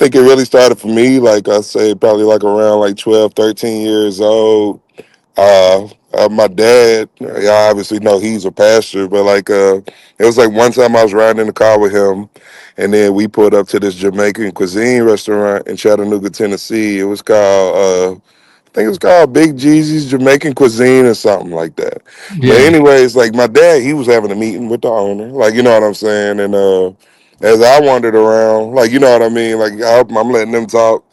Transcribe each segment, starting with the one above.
think it really started for me, like I say, probably like around like 12, 13 years old. My dad, y'all obviously know he's a pastor, but it was like one time I was riding in the car with him, and then we pulled up to this Jamaican cuisine restaurant in Chattanooga, Tennessee. It was called, I think it was called Big Jeezy's Jamaican Cuisine or something like that. But Yeah. anyways, like my dad, he was having a meeting with the owner, like you know what I'm saying, and as I wandered around, like you know what I mean, like I'm letting them talk.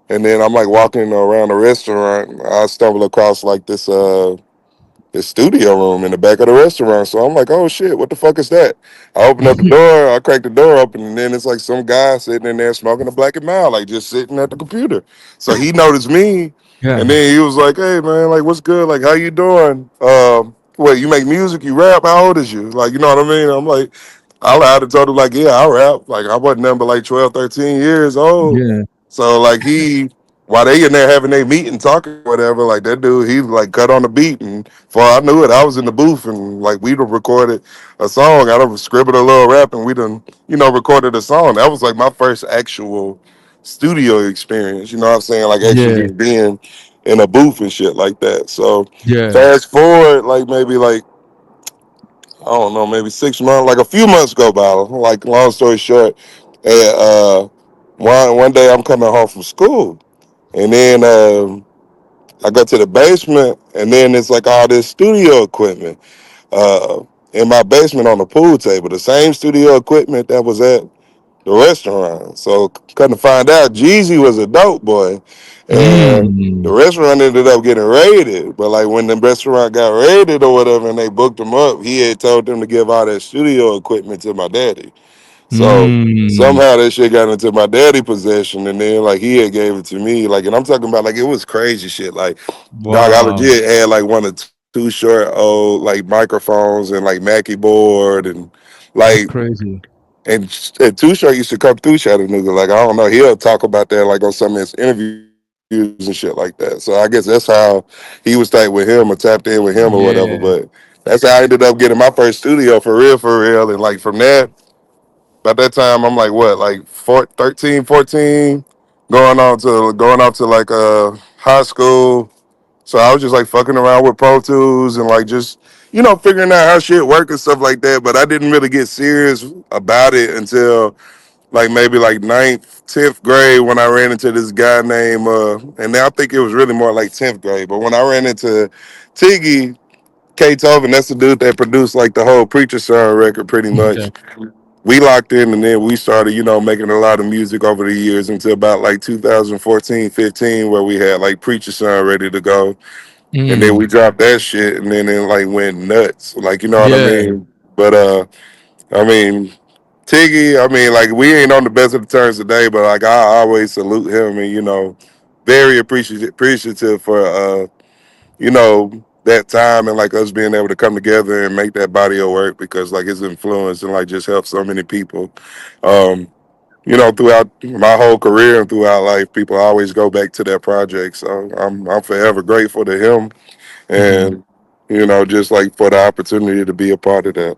And then I'm like walking around the restaurant. I stumble across like this studio room in the back of the restaurant. So I'm like, oh shit, what the fuck is that? I open up the door, I crack the door open, and then it's like some guy sitting in there smoking a black and mild, like just sitting at the computer. So he noticed me, and Yeah. then he was like, hey man, like what's good? Like how you doing? Wait, you make music? You rap? How old is you? Like you know what I mean? I'm like, I lied and told him like, yeah, I rap. Like I wasn't number like 12, 13 years old. Yeah. So like while they in there having their meeting talking or whatever, like that dude, he like cut on the beat, and before I knew it, I was in the booth and like we done recorded a song. I done scribbled a little rap and we done, recorded a song. That was like my first actual studio experience, you know what I'm saying? Like actually Yeah. just being in a booth and shit like that. So Yeah. fast forward, like maybe like, I don't know, maybe 6 months, like a few months go by, like long story short, and one day I'm coming home from school and then I go to the basement, and then it's like all this studio equipment uh, in my basement on the pool table. The same studio equipment that was at the restaurant. So come to find out, Jeezy was a dope boy, and the Mm. restaurant ended up getting raided. But like when the restaurant got raided or whatever, and they booked him up, he had told them to give all that studio equipment to my daddy. So Mm. somehow that shit got into my daddy possession, and then like he had gave it to me. Like, and I'm talking about like it was crazy shit. Like, dog, I Wow. legit had like one or two short old like microphones and like Mackie board and That's like crazy. and Too Short used to come through Chattanooga. Like I don't know, he'll talk about that like on some of his interviews and shit like that. So I guess that's how he was tight with him or tapped in with him or whatever. But Yeah. that's how I ended up getting my first studio for real. And like from that, by that time, I'm like what, like 13, 14, going off to like high school. So I was just like fucking around with Pro Tools and like just figuring out how shit work and stuff like that. But I didn't really get serious about it until like maybe like ninth, 10th grade when I ran into this guy named and now I think it was really more like 10th grade. But when I ran into Tiggy K Tovin, that's the dude that produced like the whole Preacher Son record pretty Okay. much. We locked in and then we started, making a lot of music over the years until about like 2014, 15, where we had like Preacher Son ready to go. And then we Mm. dropped that shit and then it like went nuts. Like, you know what I Yeah. mean? But I mean, Tiggy, I mean, like we ain't on the best of the terms today, but like I always salute him and, very appreciative for that time and like us being able to come together and make that body of work because like his influence and like just helped so many people. Um, throughout my whole career and throughout life, people always go back to that project. So I'm forever grateful to him Hmm. and just like for the opportunity to be a part of that.